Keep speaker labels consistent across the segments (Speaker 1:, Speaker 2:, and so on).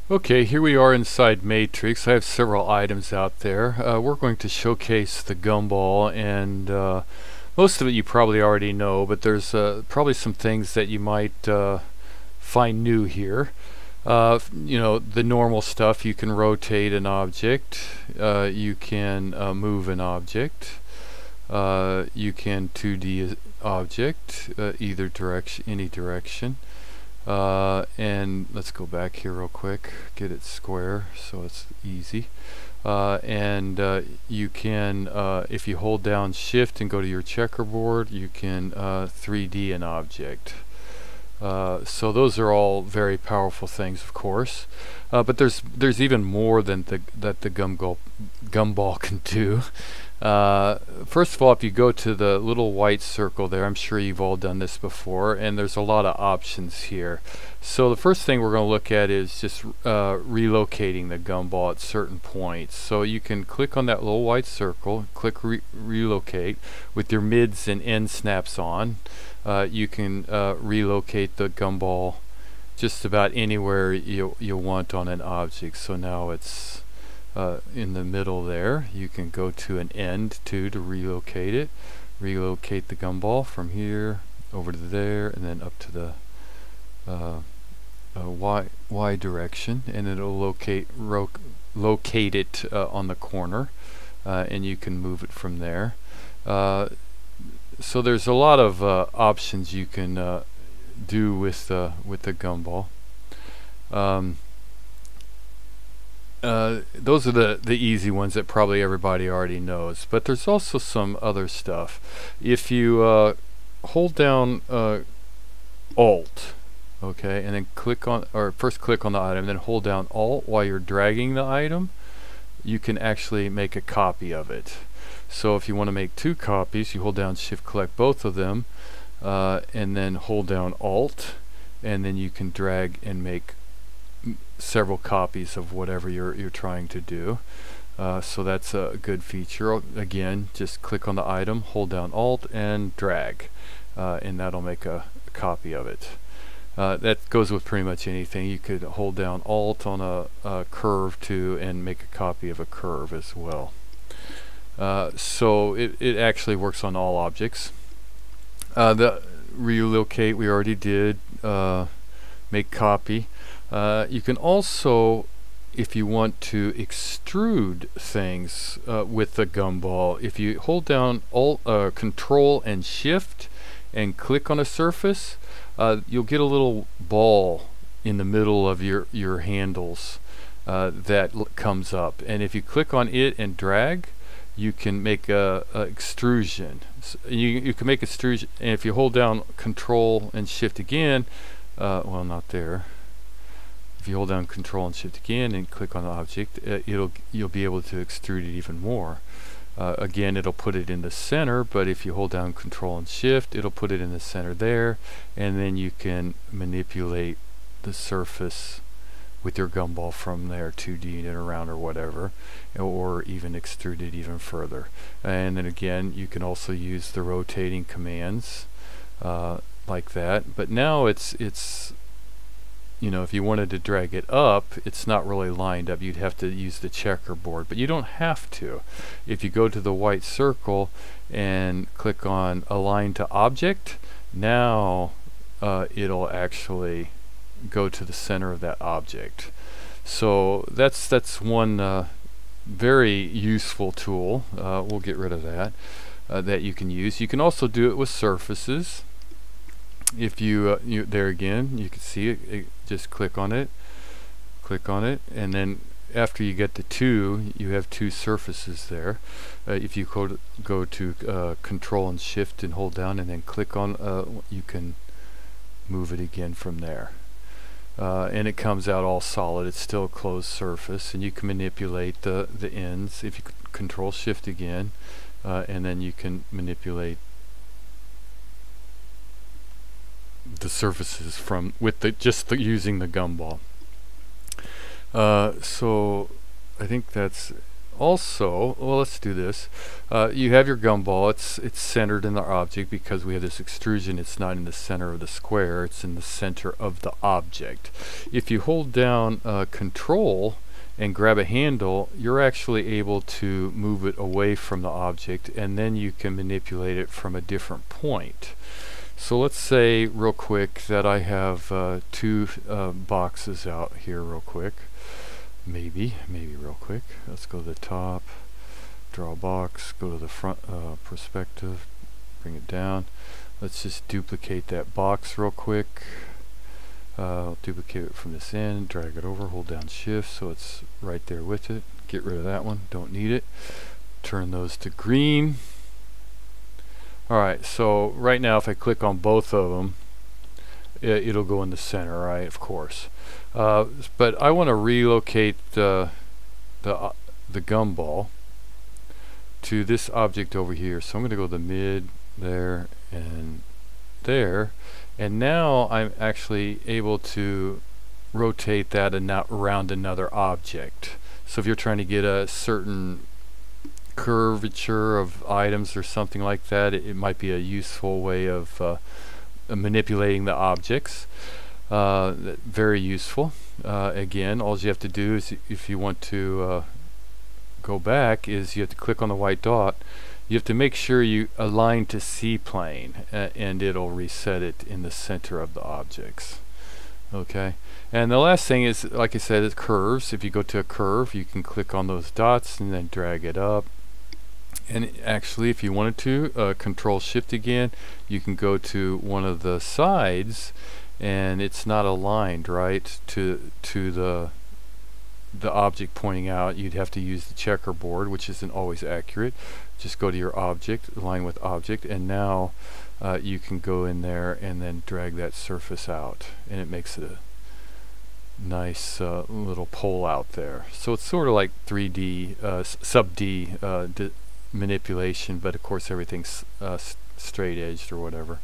Speaker 1: Okay, here we are inside Matrix. I have several items out there. We're going to showcase the gumball, and most of it you probably already know, but there's probably some things that you might find new here. You know, the normal stuff. You can rotate an object, you can move an object, you can 2D object, either direction, any direction. And let's go back here real quick, get it square so it's easy. You can, if you hold down shift and go to your checkerboard, you can 3D an object. So those are all very powerful things, of course. But there's even more than that the gumball can do. First of all, if you go to the little white circle there, I'm sure you've all done this before, and there's a lot of options here. So the first thing we're going to look at is just relocating the gumball at certain points. So you can click on that little white circle, click relocate with your mids and end snaps on. You can relocate the gumball just about anywhere you want on an object. So now it's in the middle there. You can go to an end to relocate it. Relocate the gumball from here over to there, and then up to the Y direction, and it'll locate it on the corner, and you can move it from there. So there's a lot of options you can do with the gumball. Those are the easy ones that probably everybody already knows, but there's also some other stuff. If you hold down Alt, okay, and then click on, or first click on the item, then hold down Alt while you're dragging the item, you can actually make a copy of it. So if you want to make two copies, you hold down Shift, collect both of them, and then hold down Alt, and then you can drag and make several copies of whatever you're trying to do. So that's a good feature. Again, just click on the item, hold down Alt, and drag, and that'll make a copy of it. That goes with pretty much anything. You could hold down Alt on a curve too and make a copy of a curve as well. So it actually works on all objects. The relocate we already did. Make copy. You can also, if you want to extrude things with the gumball, if you hold down Alt, Control and Shift and click on a surface, you'll get a little ball in the middle of your handles that comes up, and if you click on it and drag, you can make a extrusion. So you can make extrusion, and if you hold down Control and Shift again, well, not there. If you hold down Control and Shift again and click on the object, you'll be able to extrude it even more. Again, it'll put it in the center, but if you hold down Control and Shift, it'll put it in the center there, and then you can manipulate the surface with your gumball from there, 2D it around or whatever, or even extrude it even further. And then again, you can also use the rotating commands like that. But now it's you know, if you wanted to drag it up, it's not really lined up. You'd have to use the checkerboard, but you don't have to. If you go to the white circle and click on Align to Object, now it'll actually go to the center of that object. So that's one very useful tool. We'll get rid of that that you can use. You can also do it with surfaces. If you there again, you can see it, just click on it, and then after you get the two, you have two surfaces there. If you go to Control and Shift and hold down and then click on, you can move it again from there. And it comes out all solid. It's still a closed surface, and you can manipulate the ends. If you Control Shift again, and then you can manipulate the surfaces from with using the gumball. So I think that's also, well, let's do this. You have your gumball. It's centered in the object because we have this extrusion. It's not in the center of the square. It's in the center of the object. If you hold down Control and grab a handle, you're actually able to move it away from the object, and then you can manipulate it from a different point. So let's say real quick that I have two boxes out here real quick. Maybe real quick. Let's go to the top, draw a box, go to the front perspective, bring it down. Let's just duplicate that box real quick. I'll duplicate it from this end, drag it over, hold down Shift so it's right there with it. Get rid of that one, don't need it. Turn those to green. Alright, so right now if I click on both of them, it'll go in the center, right, of course. But I want to relocate the gumball to this object over here. So I'm going to go to the mid, there, and there. And now I'm actually able to rotate that and not around another object. So if you're trying to get a certain curvature of items or something like that, it might be a useful way of manipulating the objects. Very useful. Again, all you have to do is, if you want to go back, is you have to click on the white dot. You have to make sure you align to C plane, and it'll reset it in the center of the objects. Okay, and the last thing is, like I said, is curves. If you go to a curve, you can click on those dots and then drag it up. And actually, if you wanted to, Control Shift again, you can go to one of the sides, and it's not aligned right to the object pointing out. You'd have to use the checkerboard, which isn't always accurate. Just go to your object, align with object, and now you can go in there and then drag that surface out, and it makes a nice little pole out there. So it's sort of like 3D sub D manipulation, but of course everything's straight edged or whatever.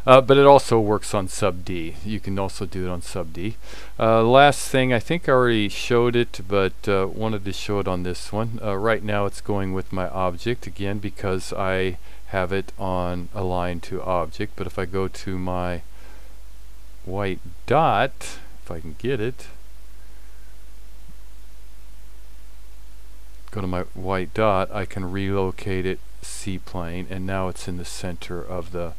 Speaker 1: But it also works on sub D. You can also do it on sub D. Last thing, I think I already showed it, but wanted to show it on this one. Right now it's going with my object again because I have it on align to object. But if I go to my white dot, if I can get it, go to my white dot, I can relocate it C plane, and now it's in the center of the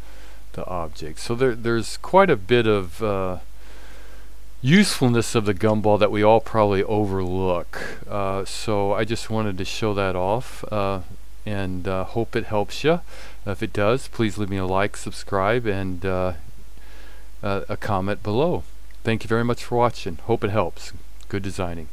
Speaker 1: object. So there's quite a bit of usefulness of the gumball that we all probably overlook. So I just wanted to show that off, and hope it helps you. If it does, please leave me a like, subscribe, and a comment below. Thank you very much for watching. Hope it helps. Good designing.